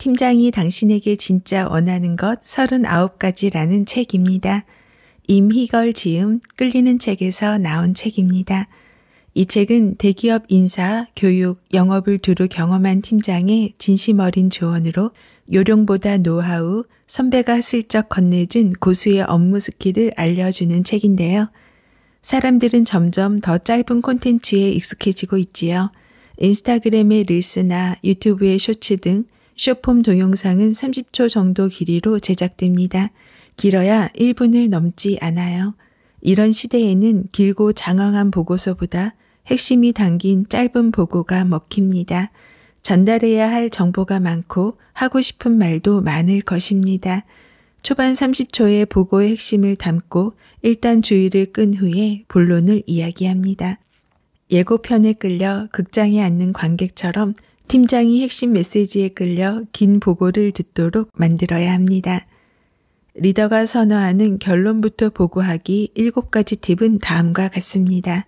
팀장이 당신에게 진짜 원하는 것 39가지라는 책입니다. 임희걸 지음 끌리는 책에서 나온 책입니다. 이 책은 대기업 인사, 교육, 영업을 두루 경험한 팀장의 진심 어린 조언으로 요령보다 노하우, 선배가 슬쩍 건네준 고수의 업무 스킬을 알려주는 책인데요. 사람들은 점점 더 짧은 콘텐츠에 익숙해지고 있지요. 인스타그램의 릴스나 유튜브의 쇼츠 등 숏폼 동영상은 30초 정도 길이로 제작됩니다. 길어야 1분을 넘지 않아요. 이런 시대에는 길고 장황한 보고서보다 핵심이 담긴 짧은 보고가 먹힙니다. 전달해야 할 정보가 많고 하고 싶은 말도 많을 것입니다. 초반 30초의 보고의 핵심을 담고 일단 주의를 끈 후에 본론을 이야기합니다. 예고편에 끌려 극장에 앉는 관객처럼 팀장이 핵심 메시지에 끌려 긴 보고를 듣도록 만들어야 합니다. 리더가 선호하는 결론부터 보고하기 7가지 팁은 다음과 같습니다.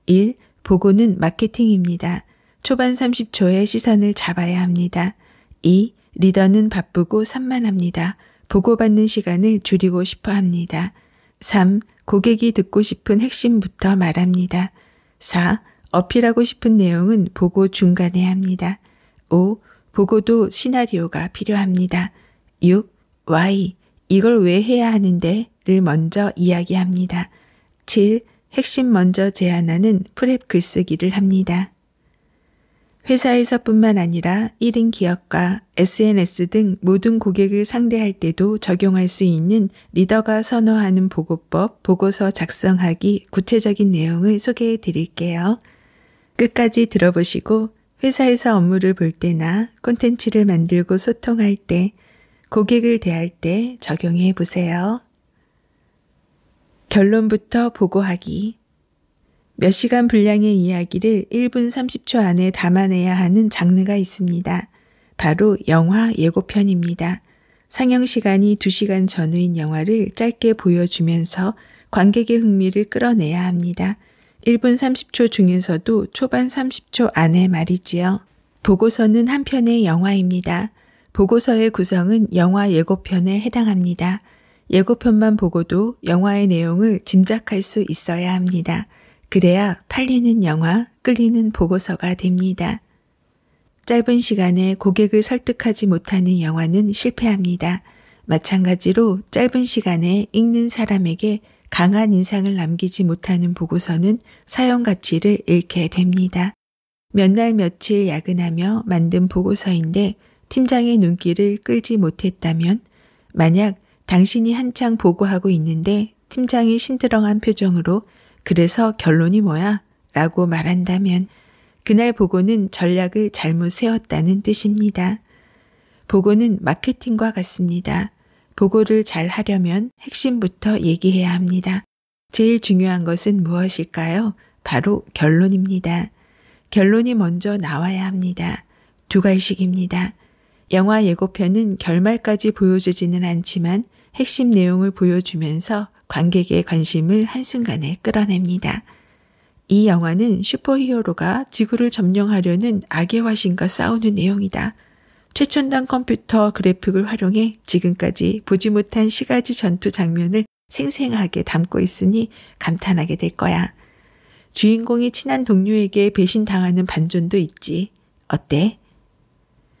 1. 보고는 마케팅입니다. 초반 30초에 시선을 잡아야 합니다. 2. 리더는 바쁘고 산만합니다. 보고받는 시간을 줄이고 싶어 합니다. 3. 고객이 듣고 싶은 핵심부터 말합니다. 4. 어필하고 싶은 내용은 보고 중간에 합니다. 5. 보고도 시나리오가 필요합니다. 6. Why? 이걸 왜 해야 하는데?를 먼저 이야기합니다. 7. 핵심 먼저 제안하는 프렙 글쓰기를 합니다. 회사에서뿐만 아니라 1인 기업과 SNS 등 모든 고객을 상대할 때도 적용할 수 있는 리더가 선호하는 보고법, 보고서 작성하기 구체적인 내용을 소개해 드릴게요. 끝까지 들어보시고 회사에서 업무를 볼 때나 콘텐츠를 만들고 소통할 때, 고객을 대할 때 적용해 보세요. 결론부터 보고하기. 몇 시간 분량의 이야기를 1분 30초 안에 담아내야 하는 장르가 있습니다. 바로 영화 예고편입니다. 상영 시간이 2시간 전후인 영화를 짧게 보여주면서 관객의 흥미를 끌어내야 합니다. 1분 30초 중에서도 초반 30초 안에 말이지요. 보고서는 한 편의 영화입니다. 보고서의 구성은 영화 예고편에 해당합니다. 예고편만 보고도 영화의 내용을 짐작할 수 있어야 합니다. 그래야 팔리는 영화, 끌리는 보고서가 됩니다. 짧은 시간에 고객을 설득하지 못하는 영화는 실패합니다. 마찬가지로 짧은 시간에 읽는 사람에게 강한 인상을 남기지 못하는 보고서는 사용 가치를 잃게 됩니다. 몇 날 며칠 야근하며 만든 보고서인데 팀장의 눈길을 끌지 못했다면, 만약 당신이 한창 보고하고 있는데 팀장이 심드렁한 표정으로 그래서 결론이 뭐야? 라고 말한다면 그날 보고는 전략을 잘못 세웠다는 뜻입니다. 보고는 마케팅과 같습니다. 보고를 잘 하려면 핵심부터 얘기해야 합니다. 제일 중요한 것은 무엇일까요? 바로 결론입니다. 결론이 먼저 나와야 합니다. 두 갈식입니다. 영화 예고편은 결말까지 보여주지는 않지만 핵심 내용을 보여주면서 관객의 관심을 한순간에 끌어냅니다. 이 영화는 슈퍼히어로가 지구를 점령하려는 악의 화신과 싸우는 내용이다. 최첨단 컴퓨터 그래픽을 활용해 지금까지 보지 못한 시가지 전투 장면을 생생하게 담고 있으니 감탄하게 될 거야. 주인공이 친한 동료에게 배신당하는 반전도 있지. 어때?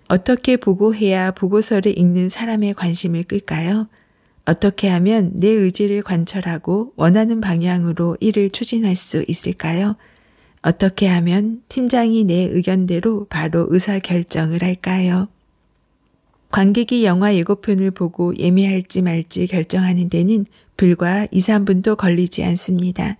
어떻게 보고해야 보고서를 읽는 사람의 관심을 끌까요? 어떻게 하면 내 의지를 관철하고 원하는 방향으로 일을 추진할 수 있을까요? 어떻게 하면 팀장이 내 의견대로 바로 의사결정을 할까요? 관객이 영화 예고편을 보고 예매할지 말지 결정하는 데는 불과 2, 3분도 걸리지 않습니다.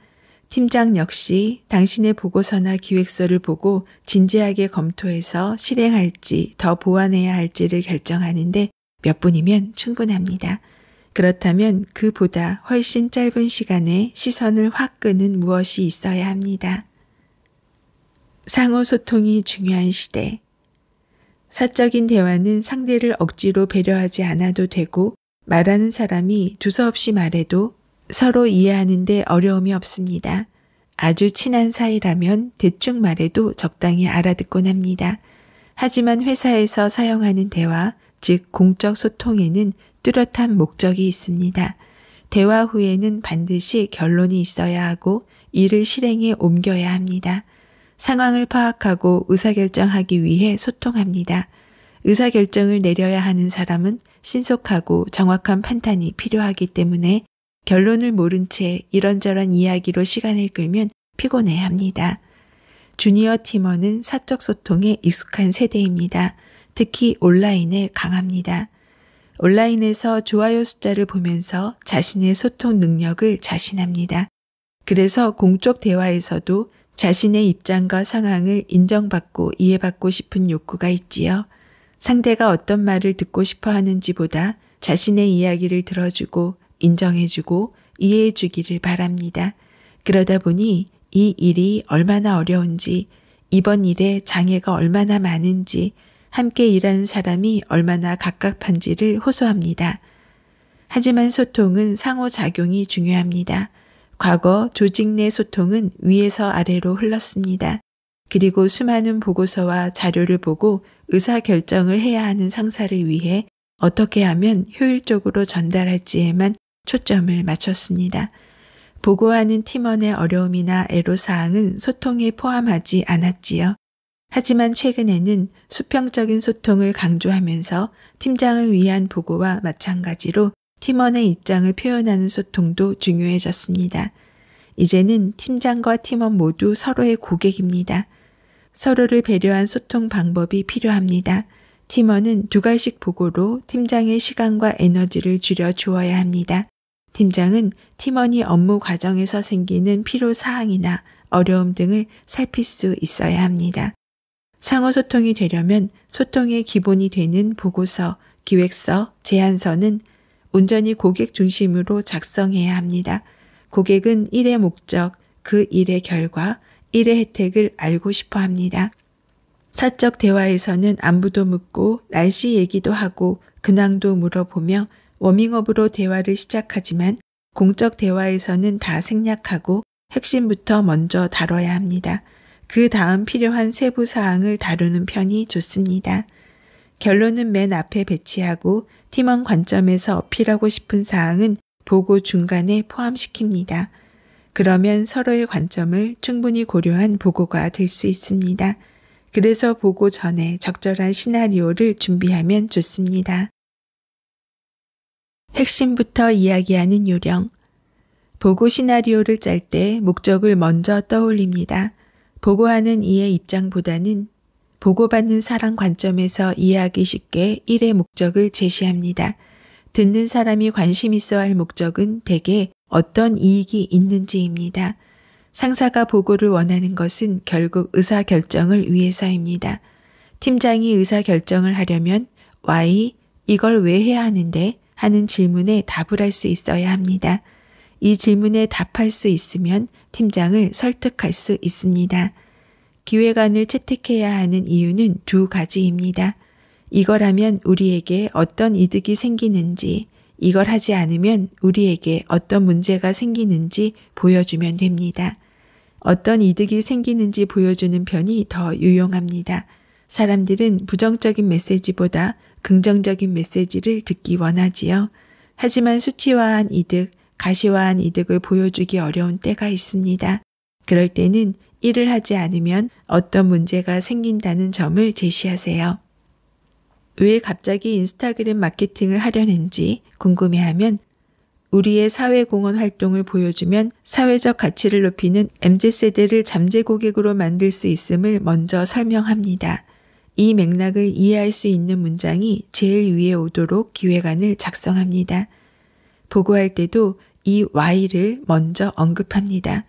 팀장 역시 당신의 보고서나 기획서를 보고 진지하게 검토해서 실행할지 더 보완해야 할지를 결정하는데 몇 분이면 충분합니다. 그렇다면 그보다 훨씬 짧은 시간에 시선을 확 끄는 무엇이 있어야 합니다. 상호소통이 중요한 시대. 사적인 대화는 상대를 억지로 배려하지 않아도 되고 말하는 사람이 두서없이 말해도 서로 이해하는 데 어려움이 없습니다. 아주 친한 사이라면 대충 말해도 적당히 알아듣곤 합니다. 하지만 회사에서 사용하는 대화, 즉 공적 소통에는 뚜렷한 목적이 있습니다. 대화 후에는 반드시 결론이 있어야 하고 이를 실행에 옮겨야 합니다. 상황을 파악하고 의사결정하기 위해 소통합니다. 의사결정을 내려야 하는 사람은 신속하고 정확한 판단이 필요하기 때문에 결론을 모른 채 이런저런 이야기로 시간을 끌면 피곤해합니다. 주니어 팀원은 사적 소통에 익숙한 세대입니다. 특히 온라인에 강합니다. 온라인에서 좋아요 숫자를 보면서 자신의 소통 능력을 자신합니다. 그래서 공적 대화에서도 자신의 입장과 상황을 인정받고 이해받고 싶은 욕구가 있지요. 상대가 어떤 말을 듣고 싶어 하는지보다 자신의 이야기를 들어주고 인정해주고 이해해주기를 바랍니다. 그러다 보니 이 일이 얼마나 어려운지, 이번 일에 장애가 얼마나 많은지, 함께 일하는 사람이 얼마나 갑갑한지를 호소합니다. 하지만 소통은 상호작용이 중요합니다. 과거 조직 내 소통은 위에서 아래로 흘렀습니다. 그리고 수많은 보고서와 자료를 보고 의사결정을 해야 하는 상사를 위해 어떻게 하면 효율적으로 전달할지에만 초점을 맞췄습니다. 보고하는 팀원의 어려움이나 애로사항은 소통에 포함하지 않았지요. 하지만 최근에는 수평적인 소통을 강조하면서 팀장을 위한 보고와 마찬가지로 팀원의 입장을 표현하는 소통도 중요해졌습니다. 이제는 팀장과 팀원 모두 서로의 고객입니다. 서로를 배려한 소통 방법이 필요합니다. 팀원은 2갈씩 보고로 팀장의 시간과 에너지를 줄여 주어야 합니다. 팀장은 팀원이 업무 과정에서 생기는 필요사항이나 어려움 등을 살필 수 있어야 합니다. 상호소통이 되려면 소통의 기본이 되는 보고서, 기획서, 제안서는 온전히 고객 중심으로 작성해야 합니다. 고객은 일의 목적, 그 일의 결과, 일의 혜택을 알고 싶어 합니다. 사적 대화에서는 안부도 묻고 날씨 얘기도 하고 근황도 물어보며 워밍업으로 대화를 시작하지만 공적 대화에서는 다 생략하고 핵심부터 먼저 다뤄야 합니다. 그 다음 필요한 세부 사항을 다루는 편이 좋습니다. 결론은 맨 앞에 배치하고 팀원 관점에서 어필하고 싶은 사항은 보고 중간에 포함시킵니다. 그러면 서로의 관점을 충분히 고려한 보고가 될 수 있습니다. 그래서 보고 전에 적절한 시나리오를 준비하면 좋습니다. 핵심부터 이야기하는 요령. 보고 시나리오를 짤 때 목적을 먼저 떠올립니다. 보고하는 이의 입장보다는 보고받는 사람 관점에서 이해하기 쉽게 일의 목적을 제시합니다. 듣는 사람이 관심 있어 할 목적은 대개 어떤 이익이 있는지입니다. 상사가 보고를 원하는 것은 결국 의사결정을 위해서입니다. 팀장이 의사결정을 하려면 why, 이걸 왜 해야 하는데 하는 질문에 답을 할 수 있어야 합니다. 이 질문에 답할 수 있으면 팀장을 설득할 수 있습니다. 기획안을 채택해야 하는 이유는 2가지입니다. 이걸 하면 우리에게 어떤 이득이 생기는지, 이걸 하지 않으면 우리에게 어떤 문제가 생기는지 보여주면 됩니다. 어떤 이득이 생기는지 보여주는 편이 더 유용합니다. 사람들은 부정적인 메시지보다 긍정적인 메시지를 듣기 원하지요. 하지만 수치화한 이득, 가시화한 이득을 보여주기 어려운 때가 있습니다. 그럴 때는 일을 하지 않으면 어떤 문제가 생긴다는 점을 제시하세요. 왜 갑자기 인스타그램 마케팅을 하려는지 궁금해하면 우리의 사회공헌 활동을 보여주면 사회적 가치를 높이는 MZ세대를 잠재 고객으로 만들 수 있음을 먼저 설명합니다. 이 맥락을 이해할 수 있는 문장이 제일 위에 오도록 기획안을 작성합니다. 보고할 때도 이 why를 먼저 언급합니다.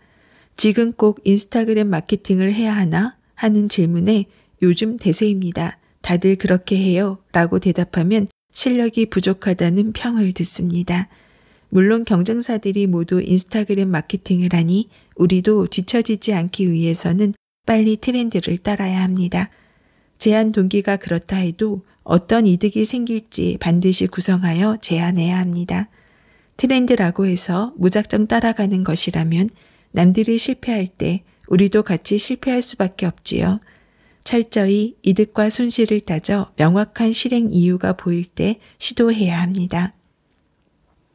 지금 꼭 인스타그램 마케팅을 해야 하나? 하는 질문에 요즘 대세입니다. 다들 그렇게 해요. 라고 대답하면 실력이 부족하다는 평을 듣습니다. 물론 경쟁사들이 모두 인스타그램 마케팅을 하니 우리도 뒤처지지 않기 위해서는 빨리 트렌드를 따라야 합니다. 제안 동기가 그렇다 해도 어떤 이득이 생길지 반드시 구성하여 제안해야 합니다. 트렌드라고 해서 무작정 따라가는 것이라면 남들이 실패할 때 우리도 같이 실패할 수밖에 없지요. 철저히 이득과 손실을 따져 명확한 실행 이유가 보일 때 시도해야 합니다.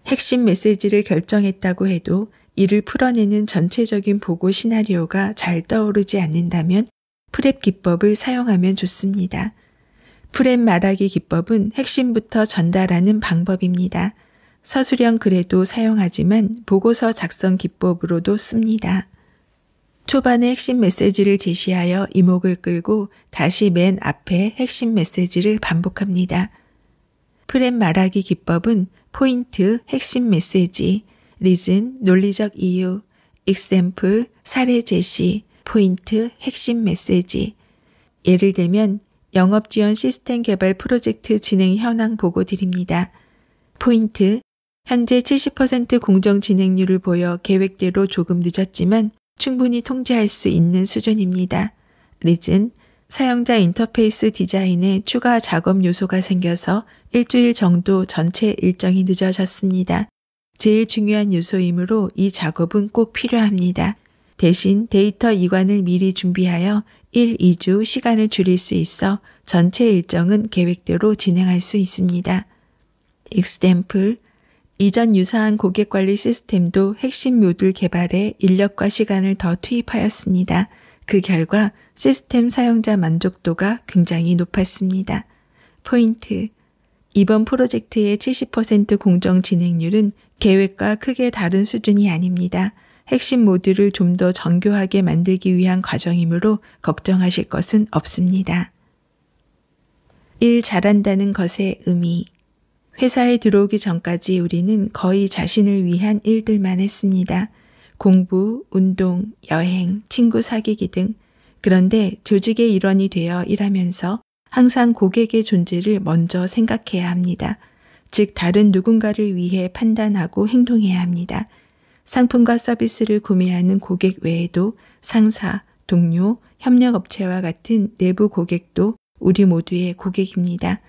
핵심 메시지를 결정했다고 해도 이를 풀어내는 전체적인 보고 시나리오가 잘 떠오르지 않는다면 프렙 기법을 사용하면 좋습니다. 프렙 말하기 기법은 핵심부터 전달하는 방법입니다. 서술형 글에도 사용하지만 보고서 작성 기법으로도 씁니다. 초반에 핵심 메시지를 제시하여 이목을 끌고 다시 맨 앞에 핵심 메시지를 반복합니다. 프렙 말하기 기법은 포인트, 핵심 메시지, 리즌, 논리적 이유, example, 사례 제시, 포인트, 핵심 메시지. 예를 들면 영업지원 시스템 개발 프로젝트 진행 현황 보고 드립니다. 포인트, 현재 70% 공정 진행률을 보여 계획대로 조금 늦었지만 충분히 통제할 수 있는 수준입니다. 리즌, 사용자 인터페이스 디자인에 추가 작업 요소가 생겨서 일주일 정도 전체 일정이 늦어졌습니다. 제일 중요한 요소이므로 이 작업은 꼭 필요합니다. 대신 데이터 이관을 미리 준비하여 1, 2주 시간을 줄일 수 있어 전체 일정은 계획대로 진행할 수 있습니다. example, 이전 유사한 고객관리 시스템도 핵심 모듈 개발에 인력과 시간을 더 투입하였습니다. 그 결과 시스템 사용자 만족도가 굉장히 높았습니다. 포인트, 이번 프로젝트의 70% 공정 진행률은 계획과 크게 다른 수준이 아닙니다. 핵심 모듈을 좀 더 정교하게 만들기 위한 과정이므로 걱정하실 것은 없습니다. 일 잘한다는 것의 의미. 회사에 들어오기 전까지 우리는 거의 자신을 위한 일들만 했습니다. 공부, 운동, 여행, 친구 사귀기 등. 그런데 조직의 일원이 되어 일하면서 항상 고객의 존재를 먼저 생각해야 합니다. 즉 다른 누군가를 위해 판단하고 행동해야 합니다. 상품과 서비스를 구매하는 고객 외에도 상사, 동료, 협력업체와 같은 내부 고객도 우리 모두의 고객입니다.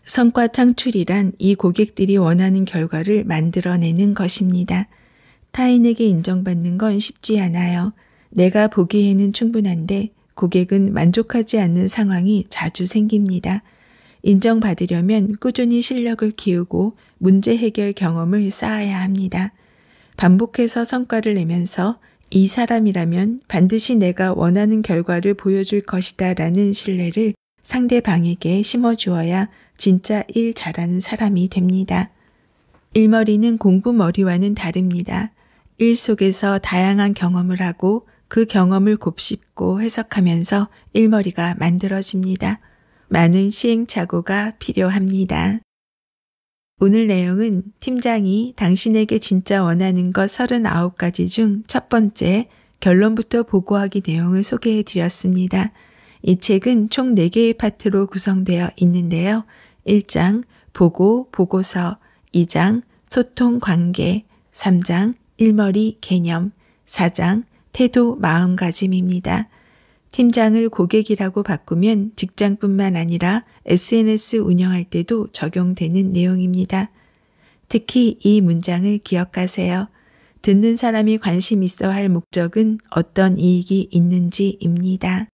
성과 창출이란 이 고객들이 원하는 결과를 만들어내는 것입니다. 타인에게 인정받는 건 쉽지 않아요. 내가 보기에는 충분한데 고객은 만족하지 않는 상황이 자주 생깁니다. 인정받으려면 꾸준히 실력을 키우고 문제 해결 경험을 쌓아야 합니다. 반복해서 성과를 내면서 이 사람이라면 반드시 내가 원하는 결과를 보여줄 것이다 라는 신뢰를 상대방에게 심어주어야 진짜 일 잘하는 사람이 됩니다. 일머리는 공부머리와는 다릅니다. 일 속에서 다양한 경험을 하고 그 경험을 곱씹고 해석하면서 일머리가 만들어집니다. 많은 시행착오가 필요합니다. 오늘 내용은 팀장이 당신에게 진짜 원하는 것 39가지 중 첫 번째 결론부터 보고하기 내용을 소개해 드렸습니다. 이 책은 총 4개의 파트로 구성되어 있는데요. 1장 보고, 보고서, 2장 소통, 관계, 3장 일머리, 개념, 4장 태도, 마음가짐입니다. 팀장을 고객이라고 바꾸면 직장뿐만 아니라 SNS 운영할 때도 적용되는 내용입니다. 특히 이 문장을 기억하세요. 듣는 사람이 관심 있어 할 목적은 어떤 이익이 있는지입니다.